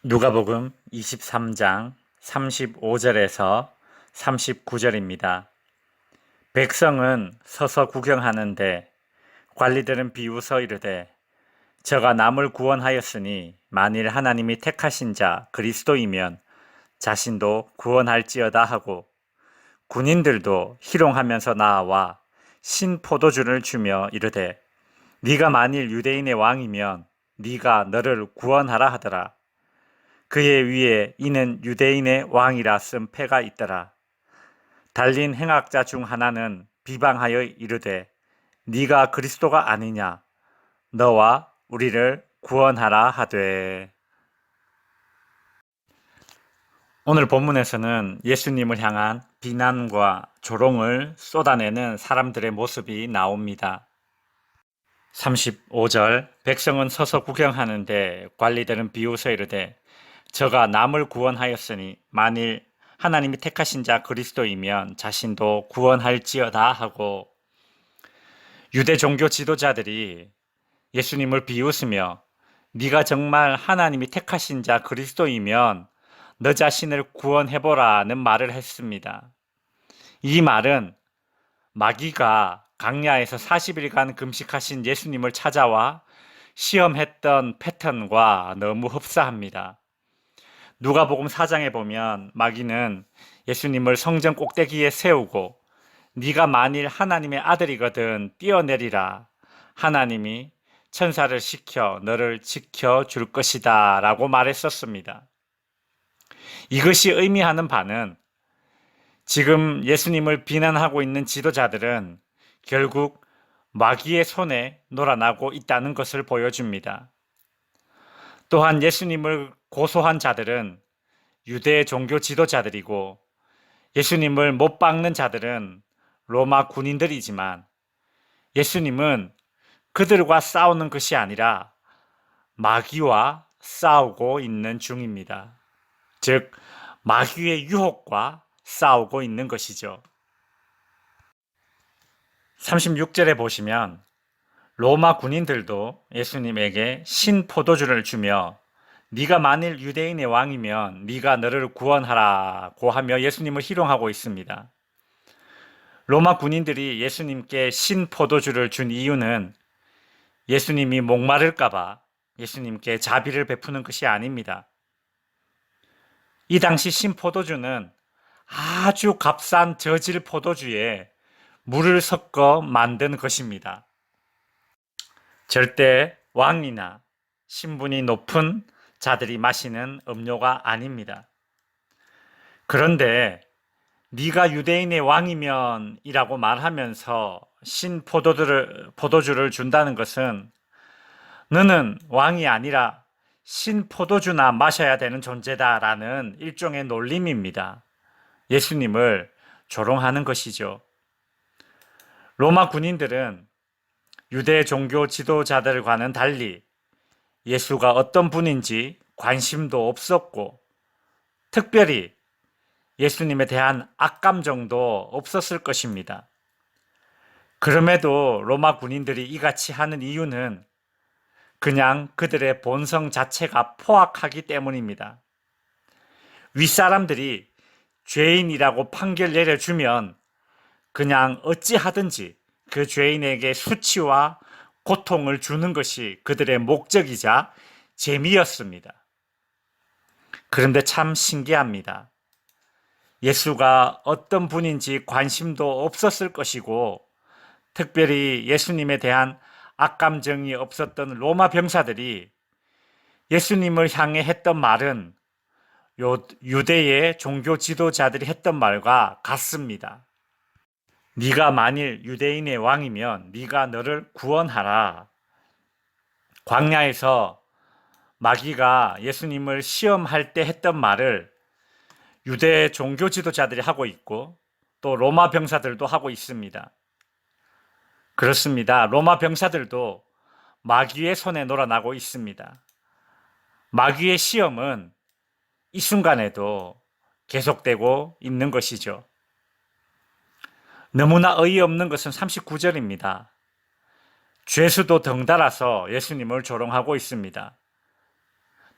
누가복음 23장 35절에서 39절입니다. 백성은 서서 구경하는데 관리들은 비웃어 이르되 저가 남을 구원하였으니 만일 하나님이 택하신 자 그리스도이면 자신도 구원할지어다 하고 군인들도 희롱하면서 나아와 신 포도주를 주며 이르되 네가 만일 유대인의 왕이면 네가 너를 구원하라 하더라. 그의 위에 이는 유대인의 왕이라 쓴 패가 있더라. 달린 행악자 중 하나는 비방하여 이르되 네가 그리스도가 아니냐 너와 우리를 구원하라 하되. 오늘 본문에서는 예수님을 향한 비난과 조롱을 쏟아내는 사람들의 모습이 나옵니다. 35절 백성은 서서 구경하는데 관리들은 비웃어 이르되 저가 남을 구원하였으니 만일 하나님이 택하신 자 그리스도이면 자신도 구원할지어다 하고, 유대 종교 지도자들이 예수님을 비웃으며 네가 정말 하나님이 택하신 자 그리스도이면 너 자신을 구원해보라는 말을 했습니다. 이 말은 마귀가 광야에서 40일간 금식하신 예수님을 찾아와 시험했던 패턴과 너무 흡사합니다. 누가복음 4장에 보면 마귀는 예수님을 성전 꼭대기에 세우고 네가 만일 하나님의 아들이거든 뛰어내리라. 하나님이 천사를 시켜 너를 지켜줄 것이다 라고 말했었습니다. 이것이 의미하는 바는 지금 예수님을 비난하고 있는 지도자들은 결국 마귀의 손에 놀아나고 있다는 것을 보여줍니다. 또한 예수님을 고소한 자들은 유대 종교 지도자들이고 예수님을 못 박는 자들은 로마 군인들이지만 예수님은 그들과 싸우는 것이 아니라 마귀와 싸우고 있는 중입니다. 즉 마귀의 유혹과 싸우고 있는 것이죠. 36절에 보시면 로마 군인들도 예수님에게 신 포도주를 주며 네가 만일 유대인의 왕이면 네가 너를 구원하라고 하며 예수님을 희롱하고 있습니다. 로마 군인들이 예수님께 신 포도주를 준 이유는 예수님이 목마를까 봐 예수님께 자비를 베푸는 것이 아닙니다. 이 당시 신 포도주는 아주 값싼 저질 포도주에 물을 섞어 만든 것입니다. 절대 왕이나 신분이 높은 자들이 마시는 음료가 아닙니다. 그런데 네가 유대인의 왕이면 이라고 말하면서 신 포도주를 준다는 것은 너는 왕이 아니라 신 포도주나 마셔야 되는 존재다라는 일종의 놀림입니다. 예수님을 조롱하는 것이죠. 로마 군인들은 유대 종교 지도자들과는 달리 예수가 어떤 분인지 관심도 없었고 특별히 예수님에 대한 악감정도 없었을 것입니다. 그럼에도 로마 군인들이 이같이 하는 이유는 그냥 그들의 본성 자체가 포악하기 때문입니다. 윗사람들이 죄인이라고 판결 내려주면 그냥 어찌하든지 그 죄인에게 수치와 고통을 주는 것이 그들의 목적이자 재미였습니다. 그런데 참 신기합니다. 예수가 어떤 분인지 관심도 없었을 것이고 특별히 예수님에 대한 악감정이 없었던 로마 병사들이 예수님을 향해 했던 말은 유대의 종교 지도자들이 했던 말과 같습니다. 네가 만일 유대인의 왕이면 네가 너를 구원하라. 광야에서 마귀가 예수님을 시험할 때 했던 말을 유대 종교 지도자들이 하고 있고 또 로마 병사들도 하고 있습니다. 그렇습니다. 로마 병사들도 마귀의 손에 놀아나고 있습니다. 마귀의 시험은 이 순간에도 계속되고 있는 것이죠. 너무나 어이없는 것은 39절입니다. 죄수도 덩달아서 예수님을 조롱하고 있습니다.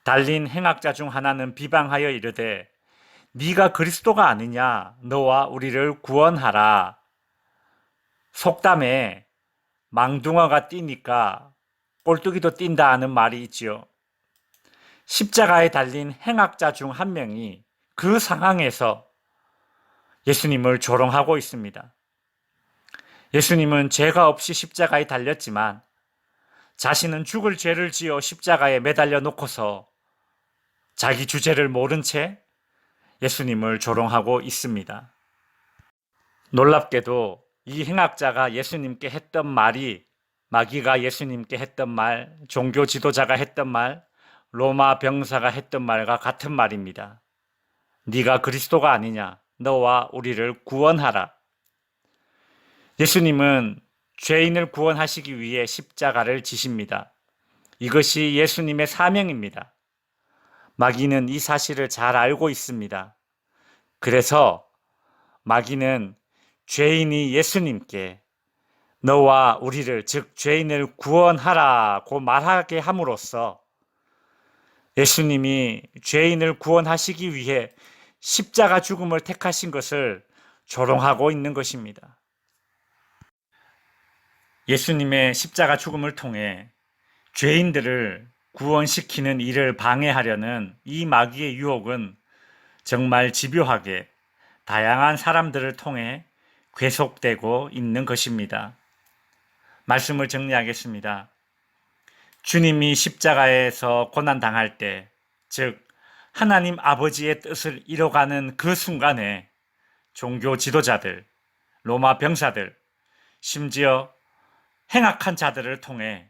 달린 행악자 중 하나는 비방하여 이르되 네가 그리스도가 아니냐 너와 우리를 구원하라. 속담에 망둥어가 뛰니까 꼴뚜기도 뛴다 하는 말이 있지요. 십자가에 달린 행악자 중 한 명이 그 상황에서 예수님을 조롱하고 있습니다. 예수님은 죄가 없이 십자가에 달렸지만 자신은 죽을 죄를 지어 십자가에 매달려 놓고서 자기 주제를 모른 채 예수님을 조롱하고 있습니다. 놀랍게도 이 행악자가 예수님께 했던 말이 마귀가 예수님께 했던 말, 종교 지도자가 했던 말, 로마 병사가 했던 말과 같은 말입니다. 네가 그리스도가 아니냐? 너와 우리를 구원하라. 예수님은 죄인을 구원하시기 위해 십자가를 지십니다. 이것이 예수님의 사명입니다. 마귀는 이 사실을 잘 알고 있습니다. 그래서 마귀는 죄인이 예수님께 너와 우리를, 즉 죄인을 구원하라고 말하게 함으로써 예수님이 죄인을 구원하시기 위해 십자가 죽음을 택하신 것을 조롱하고 있는 것입니다. 예수님의 십자가 죽음을 통해 죄인들을 구원시키는 일을 방해하려는 이 마귀의 유혹은 정말 집요하게 다양한 사람들을 통해 계속되고 있는 것입니다. 말씀을 정리하겠습니다. 주님이 십자가에서 고난당할 때, 즉 하나님 아버지의 뜻을 이뤄가는 그 순간에 종교 지도자들, 로마 병사들, 심지어 행악한 자들을 통해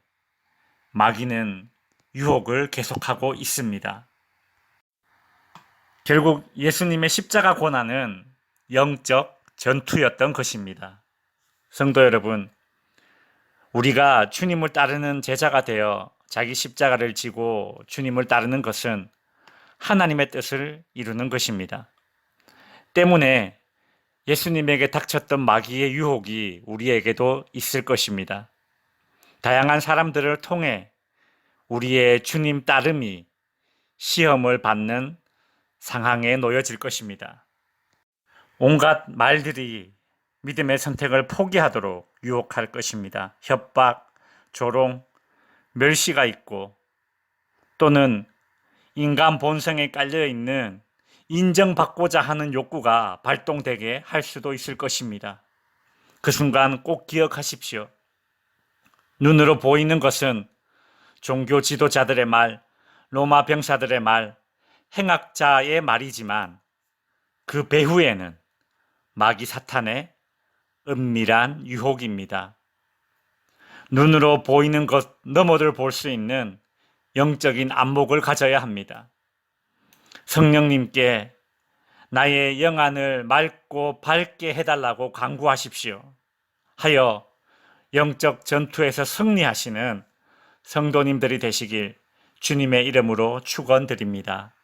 마귀는 유혹을 계속하고 있습니다. 결국 예수님의 십자가 고난은 영적 전투였던 것입니다. 성도 여러분, 우리가 주님을 따르는 제자가 되어 자기 십자가를 지고 주님을 따르는 것은 하나님의 뜻을 이루는 것입니다. 때문에 예수님에게 닥쳤던 마귀의 유혹이 우리에게도 있을 것입니다. 다양한 사람들을 통해 우리의 주님 따름이 시험을 받는 상황에 놓여질 것입니다. 온갖 말들이 믿음의 선택을 포기하도록 유혹할 것입니다. 협박, 조롱, 멸시가 있고 또는 인간 본성에 깔려있는 인정받고자 하는 욕구가 발동되게 할 수도 있을 것입니다. 그 순간 꼭 기억하십시오. 눈으로 보이는 것은 종교 지도자들의 말, 로마 병사들의 말, 행악자의 말이지만 그 배후에는 마귀 사탄의 은밀한 유혹입니다. 눈으로 보이는 것 너머를 볼 수 있는 영적인 안목을 가져야 합니다. 성령님께 나의 영안을 맑고 밝게 해달라고 간구하십시오. 하여 영적 전투에서 승리하시는 성도님들이 되시길 주님의 이름으로 축원드립니다.